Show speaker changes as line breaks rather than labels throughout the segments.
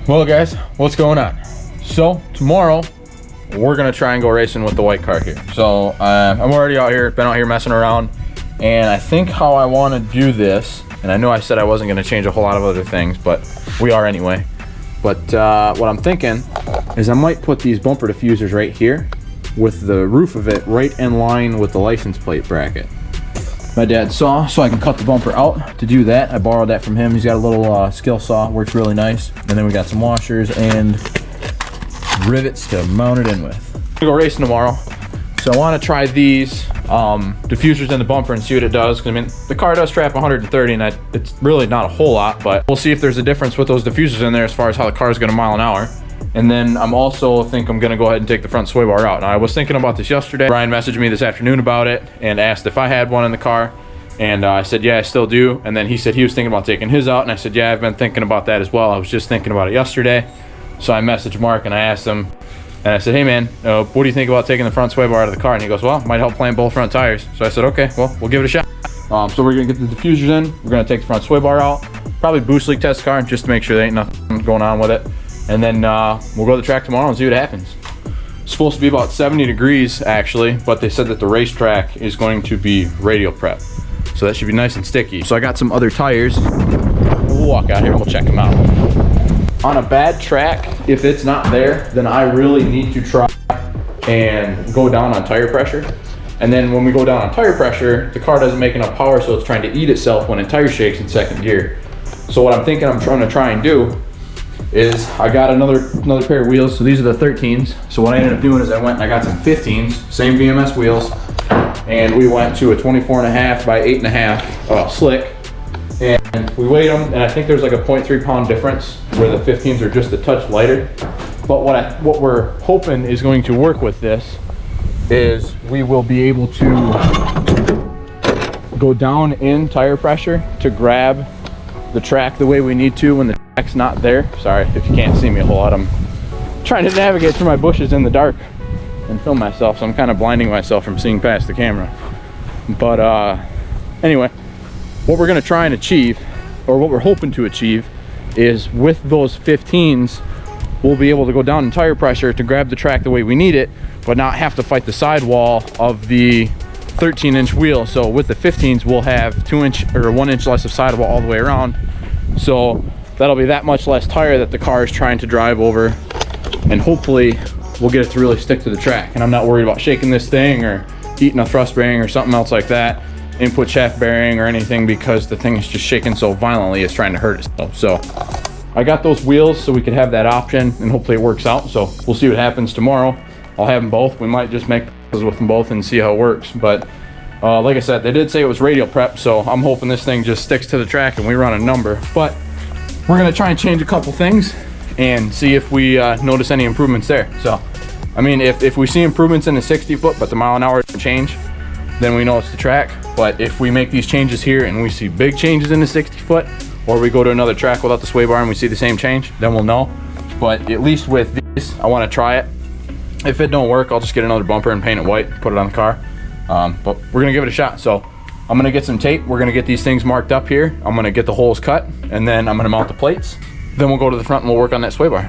Well guys, what's going on? So tomorrow we're gonna try and go racing with the white car here. So I'm already out here, been out here messing around, and I think how I want to do this, and I know I said I wasn't gonna change a whole lot of other things, but we are anyway. But what I'm thinking is I might put these bumper diffusers right here with the roof of it right in line with the license plate bracket. My dad saw, so I can cut the bumper out. To do that, I borrowed that from him. He's got a little skill saw, works really nice. And then we got some washers and rivets to mount it in with. I'm gonna go racing tomorrow, so I want to try these diffusers in the bumper and see what it does. Cause I mean, the car does trap 130, and it's really not a whole lot, but we'll see if there's a difference with those diffusers in there as far as how the car is going to mile an hour. And then I'm gonna go ahead and take the front sway bar out. Now I was thinking about this yesterday. Brian messaged me this afternoon about it and asked if I had one in the car. And I said, yeah, I still do. And then he said he was thinking about taking his out. And I said, yeah, I've been thinking about that as well. I was just thinking about it yesterday. So I messaged Mark and I asked him, and I said, hey man, what do you think about taking the front sway bar out of the car? And he goes, well, it might help plant both front tires. So I said, okay, well, we'll give it a shot. So we're gonna get the diffusers in. We're gonna take the front sway bar out. Probably boost leak test the car just to make sure there ain't nothing going on with it. And then we'll go to the track tomorrow and see what happens. It's supposed to be about 70 degrees actually, but they said that the racetrack is going to be radial prep. So that should be nice and sticky. So I got some other tires. We'll walk out here and we'll check them out. On a bad track, if it's not there, then I really need to try and go down on tire pressure. And then when we go down on tire pressure, the car doesn't make enough power, so it's trying to eat itself when it tire shakes in second gear. So what I'm thinking I'm trying to try and do is I got another pair of wheels. So these are the 13s. So what I ended up doing is I went and I got some 15s, same VMS wheels, and we went to a 24.5 by 8.5 slick, and we weighed them, and I think there's like a 0.3 pound difference where the 15s are just a touch lighter. But what we're hoping is going to work with this is we will be able to go down in tire pressure to grab the track the way we need to when the track's not there. Sorry if you can't see me a whole lot. I'm trying to navigate through my bushes in the dark and film myself, so I'm kind of blinding myself from seeing past the camera. But anyway, what we're going to try and achieve, or what we're hoping to achieve, is with those 15s we'll be able to go down in tire pressure to grab the track the way we need it, but not have to fight the sidewall of the 13-inch wheel. So with the 15s we'll have 2 inch or 1 inch less of sidewall all the way around, so that'll be that much less tire that the car is trying to drive over, and hopefully we'll get it to really stick to the track. And I'm not worried about shaking this thing or eating a thrust bearing or something else like that, input shaft bearing or anything, because the thing is just shaking so violently it's trying to hurt itself. So I got those wheels so we could have that option, and hopefully it works out. So we'll see what happens tomorrow. I'll have them both. We might just make with them both and see how it works. But like I said, they did say it was radial prep, so I'm hoping this thing just sticks to the track and we run a number. But we're gonna try and change a couple things and see if we notice any improvements there. So I mean, if we see improvements in the 60 foot but the mile an hour doesn't change, then we know it's the track. But if we make these changes here and we see big changes in the 60 foot, or we go to another track without the sway bar and we see the same change, then we'll know. But at least with these, I want to try it. If it don't work, I'll just get another bumper and paint it white, put it on the car. But we're gonna give it a shot. So I'm gonna get some tape. We're gonna get these things marked up here. I'm gonna get the holes cut, and then I'm gonna mount the plates. Then we'll go to the front and we'll work on that sway bar.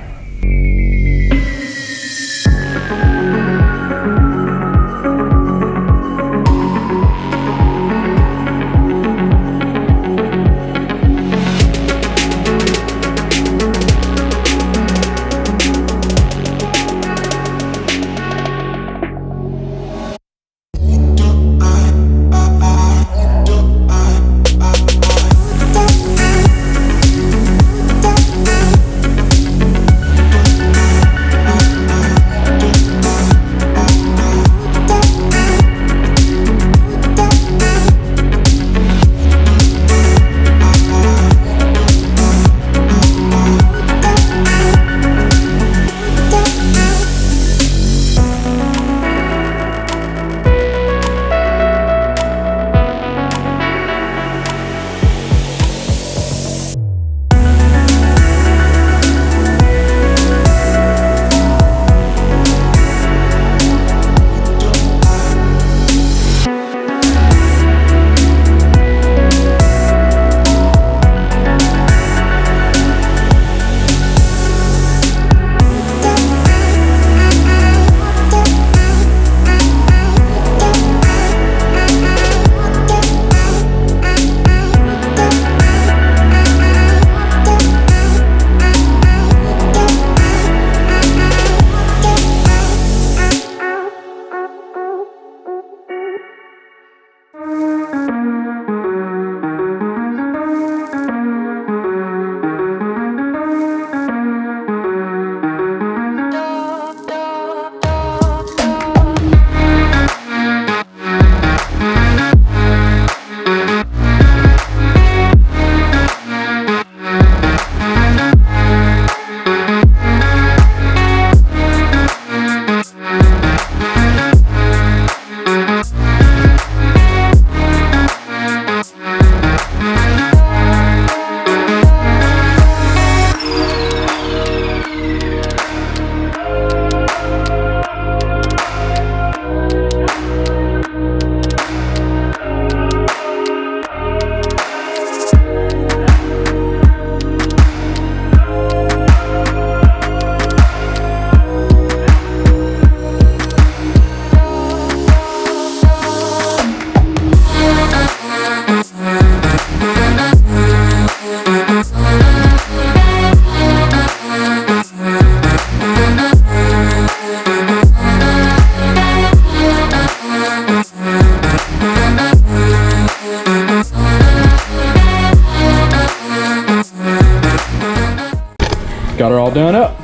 done up.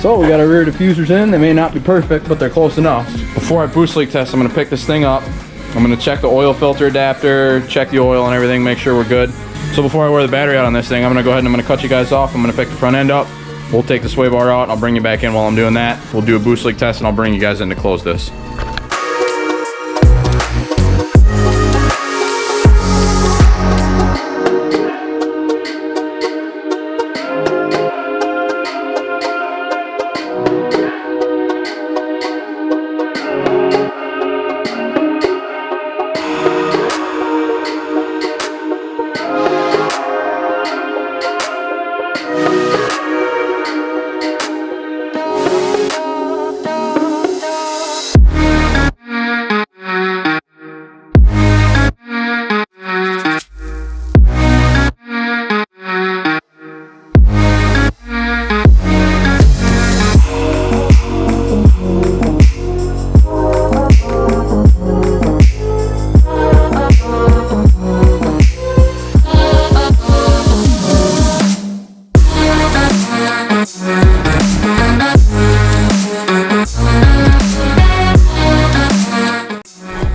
So we got our rear diffusers in. They may not be perfect, but they're close enough. Before I boost leak test, I'm gonna pick this thing up. I'm gonna check the oil filter adapter, check the oil and everything, make sure we're good. So before I wear the battery out on this thing, I'm gonna go ahead and I'm gonna cut you guys off. I'm gonna pick the front end up. We'll take the sway bar out and I'll bring you back in while I'm doing that. We'll do a boost leak test and I'll bring you guys in to close this.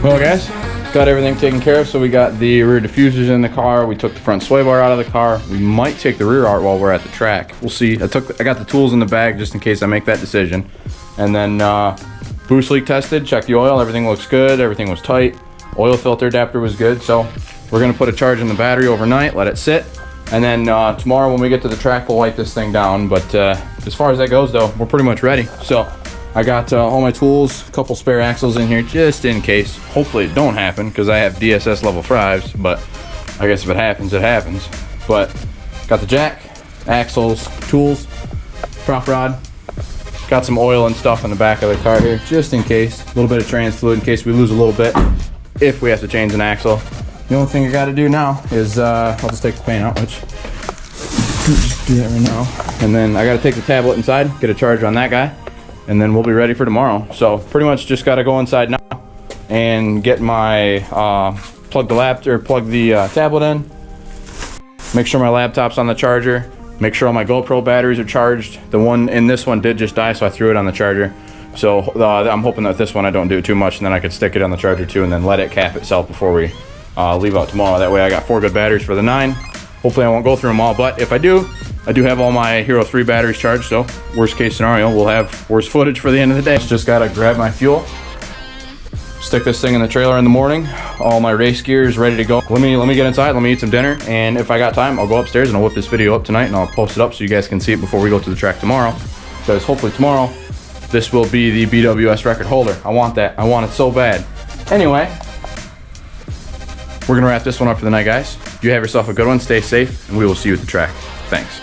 Well guys, got everything taken care of. So we got the rear diffusers in the car. We took the front sway bar out of the car. We might take the rear out while we're at the track. We'll see. I got the tools in the bag just in case I make that decision. And then boost leak tested, checked the oil. Everything looks good. Everything was tight. Oil filter adapter was good. So we're gonna put a charge in the battery overnight, let it sit. And then tomorrow when we get to the track, we'll wipe this thing down. But as far as that goes though, we're pretty much ready. So I got all my tools, a couple spare axles in here just in case. Hopefully it don't happen because I have DSS level 5s, but I guess if it happens, it happens. But got the jack, axles, tools, prop rod. Got some oil and stuff in the back of the car here just in case. A little bit of trans fluid in case we lose a little bit if we have to change an axle. The only thing I got to do now is I'll just take the paint out, which just do that right now. And then I got to take the tablet inside, get a charge on that guy, and then we'll be ready for tomorrow. So pretty much just got to go inside now and get my plug the tablet in, make sure my laptop's on the charger, make sure all my GoPro batteries are charged. The one in this one did just die, so I threw it on the charger. So I'm hoping that this one I don't do too much, and then I could stick it on the charger too and then let it cap itself before we leave out tomorrow. That way I got 4 good batteries for the 9. Hopefully I won't go through them all, but if I do, I do have all my Hero 3 batteries charged, so worst case scenario, we'll have worse footage for the end of the day. Just gotta grab my fuel, stick this thing in the trailer in the morning. All my race gear is ready to go. Let me get inside, let me eat some dinner, and if I got time, I'll go upstairs and I'll whip this video up tonight and I'll post it up so you guys can see it before we go to the track tomorrow. Because hopefully tomorrow, this will be the BWS record holder. I want that, I want it so bad. Anyway, we're gonna wrap this one up for the night, guys. You have yourself a good one, stay safe, and we will see you at the track. Thanks.